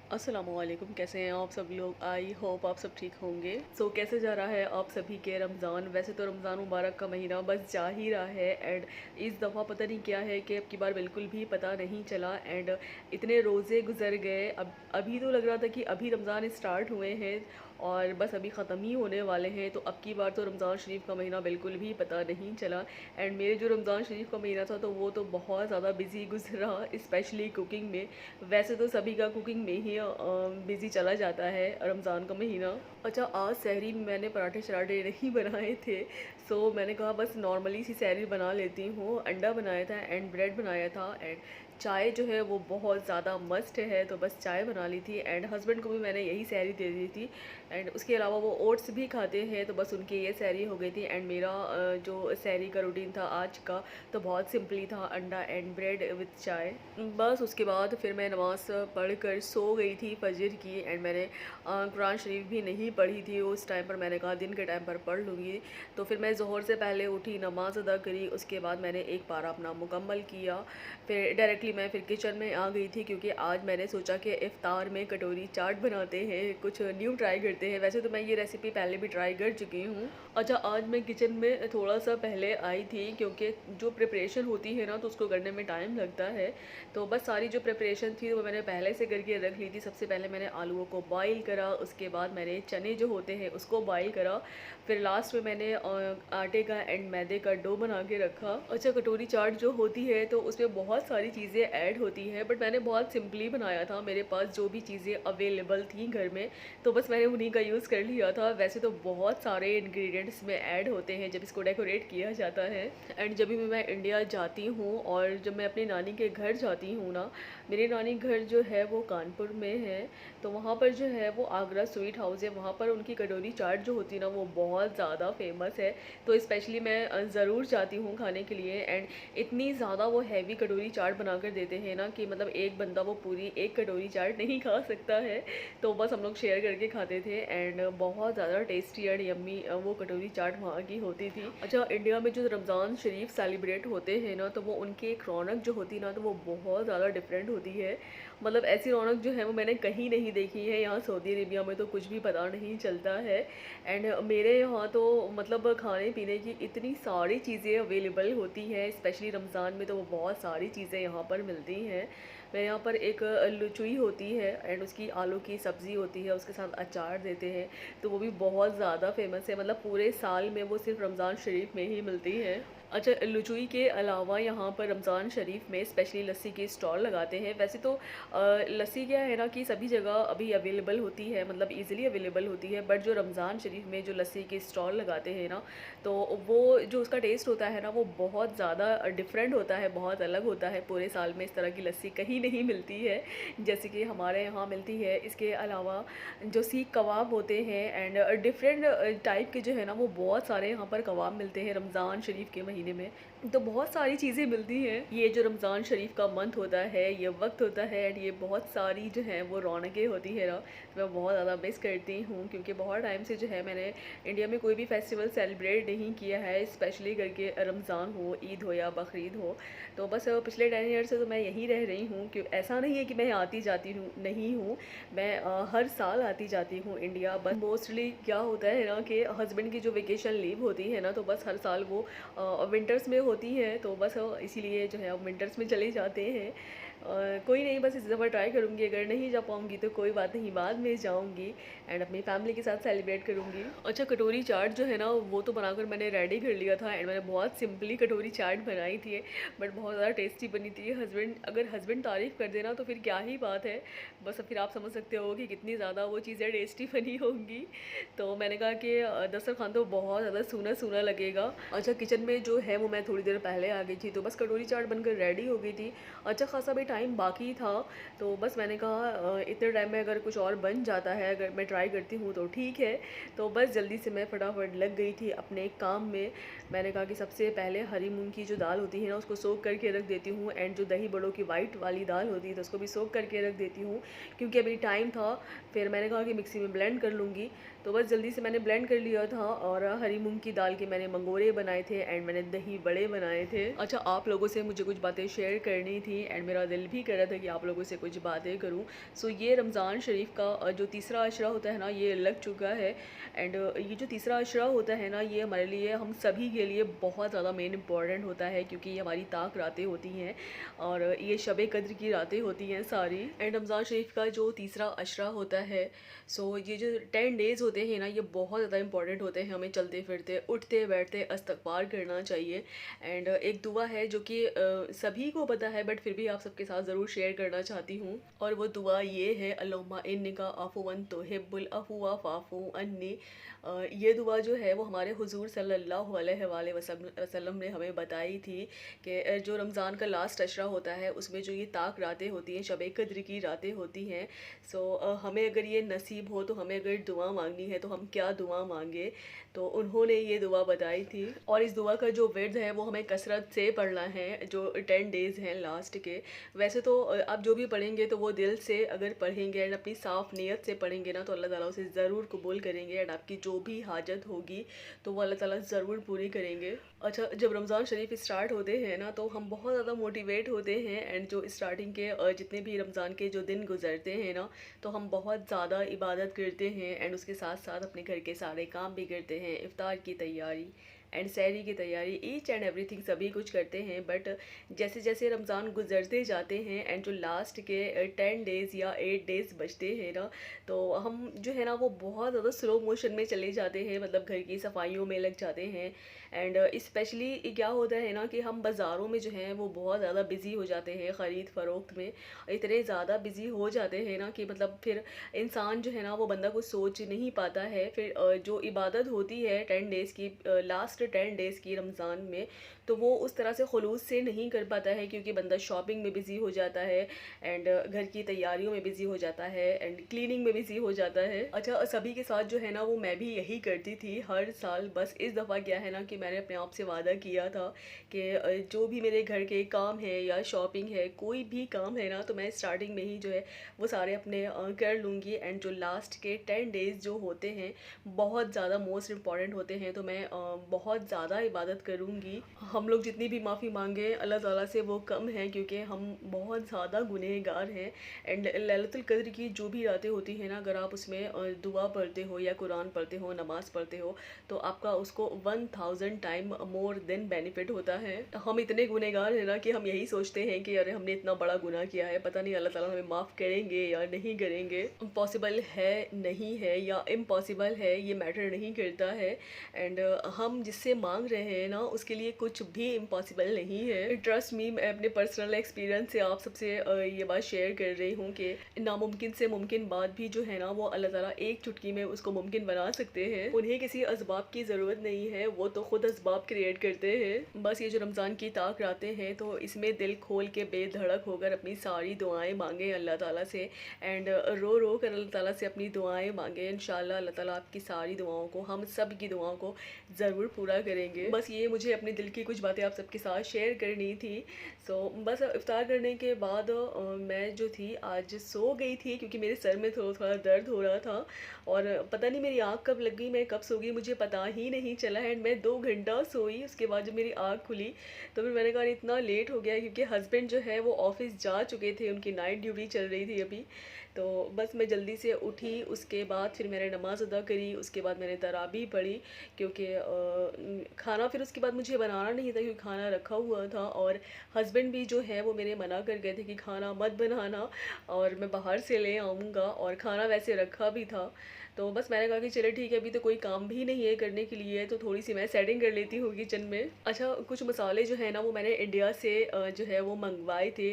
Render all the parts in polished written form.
अस्सलामुअलैकुम, कैसे हैं आप सब लोग। आई होप आप सब ठीक होंगे। कैसे जा रहा है आप सभी के रमज़ान। वैसे तो रमज़ान मुबारक का महीना बस जा ही रहा है एंड इस दफ़ा पता नहीं क्या है कि अब की बार बिल्कुल भी पता नहीं चला एंड इतने रोज़े गुजर गए। अब अभी तो लग रहा था कि अभी रमज़ान स्टार्ट हुए हैं और बस अभी ख़त्म ही होने वाले हैं। तो अब की बार तो रमज़ान शरीफ का महीना बिल्कुल भी पता नहीं चला एंड मेरे जो रमज़ान शरीफ का महीना था तो वो तो बहुत ज़्यादा बिज़ी गुजरा, स्पेशली कुकिंग में। वैसे तो सभी का कुकिंग में ही बिज़ी चला जाता है रमज़ान का महीना। अच्छा, आज सहरी में मैंने पराठे शराठे नहीं बनाए थे, मैंने कहा बस नॉर्मली सी सहरी बना लेती हूँ। अंडा बनाया था एंड ब्रेड बनाया था एंड चाय जो है वो बहुत ज़्यादा मस्ट है, तो बस चाय बना ली थी एंड हस्बैंड को भी मैंने यही सहरी दे दी थी एंड उसके अलावा वो ओट्स भी खाते हैं, तो बस उनकी ये सहरी हो गई थी। एंड मेरा जो सहरी का रूटीन था आज का तो बहुत सिंपली था, अंडा एंड ब्रेड विद चाय। बस उसके बाद फिर मैं नमाज़ पढ़ कर सो गई थी फजर की एंड मैंने कुरान शरीफ भी नहीं पढ़ी थी उस टाइम पर। मैंने कहा दिन के टाइम पर पढ़ लूँगी। तो फिर मैं ज़ोहर से पहले उठी, नमाज़ अदा करी, उसके बाद मैंने एक पारा अपना मुकम्मल किया। फिर डायरेक्टली मैं फिर किचन में आ गई थी क्योंकि आज मैंने सोचा कि इफ़्तार में कटोरी चाट बनाते हैं, कुछ न्यू ट्राई करते हैं। वैसे तो मैं ये रेसिपी पहले भी ट्राई कर चुकी हूँ। अच्छा, आज मैं किचन में थोड़ा सा पहले आई थी क्योंकि जो प्रिपरेशन होती है ना तो उसको करने में टाइम लगता है। तो बस सारी जो प्रिपरेशन थी वो मैंने पहले से करके रख ली थी। सबसे पहले मैंने आलूओं को बॉईल करा, उसके बाद मैंने चने जो होते हैं उसको बॉईल करा, फिर लास्ट में मैंने आटे का एंड मैदे का डो बना के रखा। अच्छा, कटोरी चाट जो होती है तो उसमें बहुत सारी चीज़ें ऐड होती हैं बट मैंने बहुत सिंपली बनाया था। मेरे पास जो भी चीज़ें अवेलेबल थी घर में तो बस मैंने उन्हीं का यूज़ कर लिया था। वैसे तो बहुत सारे इंग्रेडिएंट्स में ऐड होते हैं जब इसको डेकोरेट किया जाता है। एंड जब भी मैं इंडिया जाती हूँ और जब मैं अपनी नानी के घर जाती हूँ ना, मेरी नानी घर जो है वो कानपुर में है, तो वहाँ पर जो है वो आगरा स्वीट हाउस है, वहाँ पर उनकी कटोरी चाट जो होती है ना वो बहुत ज़्यादा फेमस है। तो स्पेशली मैं ज़रूर जाती हूँ खाने के लिए एंड इतनी ज़्यादा वो हैवी कटोरी चाट बना कर देते हैं ना कि मतलब एक बंदा वो पूरी एक कटोरी चाट नहीं खा सकता है। तो बस हम लोग शेयर करके खाते थे एंड बहुत ज़्यादा टेस्टी एंड यम्मी वो कटोरी चाट वहाँ की होती थी। अच्छा, इंडिया में जो रमज़ान शरीफ सेलिब्रेट होते हैं ना तो वो उनकी एक रौनक जो होती है ना तो वो बहुत ज़्यादा डिफरेंट होती है। मतलब ऐसी रौनक जो है वो मैंने कहीं नहीं देखी है। यहाँ सऊदी अरेबिया में तो कुछ भी पता नहीं चलता है एंड मेरे यहाँ तो मतलब खाने पीने की इतनी सारी चीज़ें अवेलेबल होती हैं, स्पेशली रमज़ान में तो वो बहुत सारी चीज़ें यहाँ पर मिलती हैं। मेरे यहाँ पर एक लुचुई होती है एंड उसकी आलू की सब्ज़ी होती है, उसके साथ अचार देते हैं, तो वो भी बहुत ज़्यादा फेमस है। मतलब पूरे साल में वो सिर्फ रमज़ान शरीफ में ही मिलती है। अच्छा, लुचुई के अलावा यहाँ पर रमज़ान शरीफ में स्पेशली लस्सी के स्टॉल लगाते हैं। वैसे तो लस्सी क्या है ना कि सभी जगह अभी अवेलेबल होती है, मतलब इजीली अवेलेबल होती है, बट जो रमज़ान शरीफ में जो लस्सी के स्टॉल लगाते हैं ना तो वो जो उसका टेस्ट होता है ना वो बहुत ज़्यादा डिफरेंट होता है, बहुत अलग होता है। पूरे साल में इस तरह की लस्सी कहीं नहीं मिलती है जैसे कि हमारे यहाँ मिलती है। इसके अलावा जो सीख कबाब होते हैं एंड डिफरेंट टाइप के जो है ना वो बहुत सारे यहाँ पर कबाब मिलते हैं रमज़ान शरीफ के महीने में। तो बहुत सारी चीज़ें मिलती हैं। ये जो रमज़ान शरीफ का मंथ होता है, ये वक्त होता है एंड ये बहुत सारी जो है वो रौनकें होती है ना, तो मैं बहुत ज़्यादा मिस करती हूँ क्योंकि बहुत टाइम से जो है मैंने इंडिया में कोई भी फेस्टिवल सेलिब्रेट नहीं किया है, स्पेशली करके रमज़ान हो, ईद हो या बकरीद हो। तो बस पिछले 10 ईयर से तो मैं यहीं रह रही हूँ कि ऐसा नहीं है कि मैं आती जाती हूँ नहीं हूँ, मैं हर साल आती जाती हूँ इंडिया। बस मोस्टली क्या होता है ना कि हस्बैंड की जो वेकेशन लीव होती है ना तो बस हर साल वो विंटर्स में होती है, तो बस इसीलिए जो है अब विंटर्स में चले जाते हैं। कोई नहीं, बस इस दफ़ा ट्राई करूँगी, अगर नहीं जा पाऊँगी तो कोई बात नहीं, बाद में जाऊँगी एंड अपनी फैमिली के साथ सेलिब्रेट करूँगी। अच्छा, कटोरी चाट जो है ना वो तो बनाकर मैंने रेडी कर लिया था एंड मैंने बहुत सिंपली कटोरी चाट बनाई थी बट बहुत ज़्यादा टेस्टी बनी थी। अगर हस्बैंड तारीफ़ कर देना तो फिर क्या ही बात है। बस फिर आप समझ सकते हो कि कितनी ज़्यादा वो चीज़ें टेस्टी बनी होंगी। तो मैंने कहा कि दस्तरखान तो बहुत ज़्यादा सूना सूना लगेगा। अच्छा, किचन में जो है वो मैं थोड़ी देर पहले आ गई थी, तो बस कटोरी चाट बनकर रेडी हो गई थी। अच्छा खासा भी टाइम बाकी था, तो बस मैंने कहा इतने टाइम में अगर कुछ और बन जाता है, अगर मैं ट्राई करती हूँ तो ठीक है। तो बस जल्दी से मैं फटाफट लग गई थी अपने काम में। मैंने कहा कि सबसे पहले हरी मूंग की जो दाल होती है ना उसको सोख करके रख देती हूँ एंड जो दही बड़ों की वाइट वाली दाल होती है तो उसको भी सोख करके रख देती हूँ क्योंकि अभी टाइम था। फिर मैंने कहा कि मिक्सी में ब्लेंड कर लूँगी, तो बस जल्दी से मैंने ब्लेंड कर लिया था और हरी मूंग की दाल के मैंने मंगोरे बनाए थे एंड मैंने दही बड़े बनाए थे। अच्छा, आप लोगों से मुझे कुछ बातें शेयर करनी थी एंड मेरा दिल भी कर रहा था कि आप लोगों से कुछ बातें करूं। सो ये रमज़ान शरीफ का जो तीसरा अशरा होता है ना, ये लग चुका है। एंड ये जो तीसरा अशरा होता है ना, ये हमारे लिए, हम सभी के लिए बहुत ज़्यादा मेन इम्पॉर्टेंट होता है, क्योंकि ये हमारी ताक रातें होती हैं और ये शब कद्र की रातें होती हैं सारी। एंड रमज़ान शरीफ का जो तीसरा अशरा होता है, सो ये जो 10 डेज़ होते हैं ना, ये बहुत ज़्यादा इंपॉर्टेंट होते हैं। हमें चलते फिरते, उठते बैठते इस्तगफार करना चाहिए। एंड एक दुआ है जो कि सभी को पता है, बट फिर भी आप सबके साथ ज़रूर शेयर करना चाहती हूँ। और वो दुआ ये है, अल्लाहुम्मा इन्निका अफ़ुवन तुहिब्बुल अफ़्वा फ़अफ़ु अन्नी। ये दुआ जो है वो हमारे हुजूर सल्लल्लाहु अलैहि वसल्लम ने हमें बताई थी कि जो रमज़ान का लास्ट अशरा होता है, उसमें जो ये ताक रातें होती हैं, शब कद्र की रातें होती हैं। सो हमें अगर ये नसीब हो, तो हमें अगर दुआ मांगनी है तो हम क्या दुआ मांगे, तो उन्होंने ये दुआ बताई थी। और इस दुआ का जो विर्द है वो हमें कसरत से पढ़ना है, जो 10 डेज़ हैं लास्ट के। वैसे तो आप जो भी पढ़ेंगे तो वो दिल से अगर पढ़ेंगे एंड अपनी साफ़ नीयत से पढ़ेंगे ना, तो अल्लाह ताला उसे ज़रूर कबूल करेंगे एंड आपकी जो भी हाजत होगी तो वो अल्लाह ताला ज़रूर पूरी करेंगे। अच्छा, जब रमज़ान शरीफ स्टार्ट होते हैं ना, तो हम बहुत ज़्यादा मोटिवेट होते हैं। एंड जो स्टार्टिंग के जितने भी रमज़ान के जो दिन गुजरते हैं ना, तो हम बहुत ज़्यादा इबादत करते हैं एंड उसके साथ साथ अपने घर के सारे काम भी करते हैं, इफ्तार की तैयारी एंड सहरी की तैयारी, ईच एंड एवरीथिंग सभी कुछ करते हैं। बट जैसे जैसे रमज़ान गुजरते जाते हैं एंड जो लास्ट के 10 डेज़ या 8 डेज़ बचते हैं ना, तो हम जो है ना वो बहुत ज़्यादा स्लो मोशन में चले जाते हैं, मतलब घर की सफाइयों में लग जाते हैं। एंड स्पेशली क्या होता है ना कि हम बाज़ारों में जो हैं वो बहुत ज़्यादा बिज़ी हो जाते हैं, ख़रीद फ़रोख्त में इतने ज़्यादा बिज़ी हो जाते हैं ना कि मतलब फिर इंसान जो है ना वो बंदा कुछ सोच नहीं पाता है। फिर जो इबादत होती है 10 डेज़ की, लास्ट 10 डेज़ की रमज़ान में, तो वो उस तरह से खुलूस से नहीं कर पाता है, क्योंकि बंदा शॉपिंग में बिज़ी हो जाता है एंड घर की तैयारियों में बिज़ी हो जाता है एंड क्लीनिंग में बिज़ी हो जाता है। अच्छा, सभी के साथ जो है ना वो मैं भी यही करती थी हर साल। बस इस दफ़ा क्या है ना कि मैंने अपने आप से वादा किया था कि जो भी मेरे घर के काम है या शॉपिंग है, कोई भी काम है ना, तो मैं स्टार्टिंग में ही जो है वो सारे अपने कर लूँगी। एंड जो लास्ट के 10 डेज़ जो होते हैं बहुत ज़्यादा मोस्ट इम्पॉर्टेंट होते हैं, तो मैं बहुत ज़्यादा इबादत करूँगी। हम लोग जितनी भी माफ़ी मांगे अल्लाह ताला से वो कम है, क्योंकि हम बहुत ज़्यादा गुनहगार हैं। एंड लैलतुल कद्र की जो भी रातें होती हैं ना, अगर आप उसमें दुआ पढ़ते हो या कुरान पढ़ते हो, नमाज़ पढ़ते हो, तो आपका उसको 1000 टाइम मोर देन बेनिफिट होता है। हम इतने गुनहगार हैं ना कि हम यही सोचते हैं कि अरे हमने इतना बड़ा गुनाह किया है, पता नहीं अल्लाह ताला हमें माफ़ करेंगे या नहीं करेंगे। पॉसिबल है, नहीं है या इम्पॉसिबल है, ये मैटर नहीं करता है। एंड हम जिससे मांग रहे हैं ना, उसके लिए कुछ भी इम्पॉसिबल नहीं है। ट्रस्ट मी, मैं अपने पर्सनल एक्सपीरियंस से आप सबसे ये बात शेयर कर रही हूँ कि नामुमकिन से मुमकिन बात भी जो है ना, वो अल्लाह ताला एक चुटकी में उसको मुमकिन बना सकते हैं। उन्हें किसी असबाब की ज़रूरत नहीं है, वो तो खुद असबाब क्रिएट करते हैं। बस ये जो रमज़ान की ताक रातें हैं, तो इसमें दिल खोल के बेधड़क होकर अपनी सारी दुआएं मांगें अल्लाह ताला से एंड रो रो कर अल्लाह ताला से अपनी दुआएं मांगें। इंशाल्लाह अल्लाह ताला आपकी सारी दुआओं को, हम सब की दुआओं को ज़रूर पूरा करेंगे। बस ये मुझे अपने दिल की कुछ बातें आप सबके साथ शेयर करनी थी। सो बस इफ्तार करने के बाद मैं जो थी आज सो गई थी, क्योंकि मेरे सर में थोड़ा थोड़ा दर्द हो रहा था और पता नहीं मेरी आँख कब लग गई, मैं कब सो गई मुझे पता ही नहीं चला। एंड मैं 2 घंटा सोई, उसके बाद जब मेरी आँख खुली तो फिर मैंने कहा इतना लेट हो गया, क्योंकि हस्बैंड जो है वो ऑफिस जा चुके थे, उनकी नाइट ड्यूटी चल रही थी अभी। तो बस मैं जल्दी से उठी, उसके बाद फिर मैंने नमाज़ अदा करी, उसके बाद मैंने तराबी पढ़ी, क्योंकि खाना फिर उसके बाद मुझे बनाना नहीं था, क्योंकि खाना रखा हुआ था और हस्बैंड भी जो है वो मेरे मना कर गए थे कि खाना मत बनाना और मैं बाहर से ले आऊँगा, और खाना वैसे रखा भी था। तो बस मैंने कहा कि चले ठीक है, अभी तो कोई काम भी नहीं है करने के लिए, तो थोड़ी सी मैं सेटिंग कर लेती हूँ किचन में। अच्छा, कुछ मसाले जो है ना वो मैंने इंडिया से जो है वो मंगवाए थे।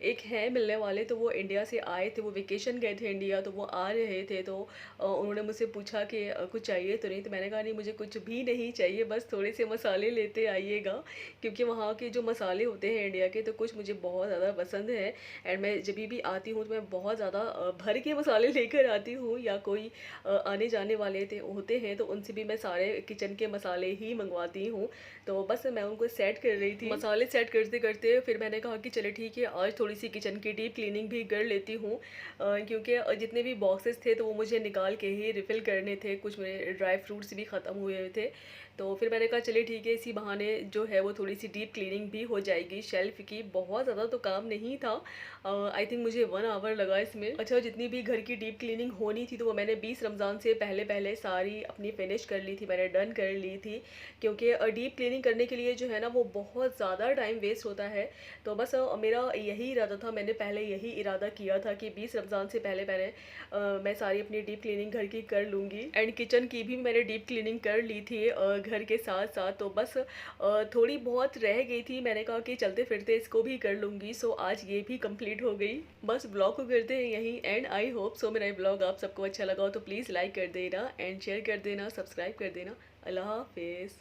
एक है मिलने वाले, तो वो इंडिया से आए थे, वो वेकेशन गए थे इंडिया, तो वो आ रहे थे। तो उन्होंने मुझसे पूछा कि कुछ चाहिए तो नहीं, तो मैंने कहा नहीं मुझे कुछ भी नहीं चाहिए, बस थोड़े से मसाले लेते आइएगा, क्योंकि वहाँ के जो मसाले होते हैं इंडिया के, तो कुछ मुझे बहुत ज़्यादा पसंद है। एंड मैं जब भी आती हूँ तो मैं बहुत ज़्यादा भर के मसाले लेकर आती हूँ, या कोई आने जाने वाले होते हैं तो उनसे भी मैं सारे किचन के मसाले ही मंगवाती हूँ। तो बस मैं उनको सेट कर रही थी, मसाले सेट करते करते फिर मैंने कहा कि चले ठीक है, आज थोड़ी सी किचन की डीप क्लीनिंग भी कर लेती हूँ। क्योंकि जितने भी बॉक्सेस थे तो वो मुझे निकाल के ही रिफ़िल करने थे, कुछ मेरे ड्राई फ्रूट्स भी ख़त्म हुए हुए थे। तो फिर मैंने कहा चलिए ठीक है, इसी बहाने जो है वो थोड़ी-सी डीप क्लीनिंग भी हो जाएगी शेल्फ़ की। बहुत ज़्यादा तो काम नहीं था, आई थिंक मुझे 1 आवर लगा इसमें। अच्छा, जितनी भी घर की डीप क्लीनिंग होनी थी तो वो मैंने 20 रमज़ान से पहले-पहले सारी अपनी फ़िनिश कर ली थी, मैंने डन कर ली थी। क्योंकि डीप क्लीनिंग करने के लिए जो है ना वो बहुत ज़्यादा टाइम वेस्ट होता है। तो बस मेरा यही इरादा था, मैंने पहले यही इरादा किया था कि 20 रमज़ान से पहले-पहले मैं सारी अपनी डीप क्लीनिंग घर की कर लूँगी। एंड किचन की भी मैंने डीप क्लीनिंग कर ली थी घर के साथ-साथ। तो बस थोड़ी बहुत रह गई थी, मैंने कहा कि चलते-फिरते इसको भी कर लूँगी। सो आज ये भी कंप्लीट हो गई। बस ब्लॉग को करते हैं यहीं एंड। आई होप सो मेरा ये ब्लॉग आप सबको अच्छा लगा हो तो प्लीज़ लाइक कर देना एंड शेयर कर देना, सब्सक्राइब कर देना। अल्लाह हाफ़िज़।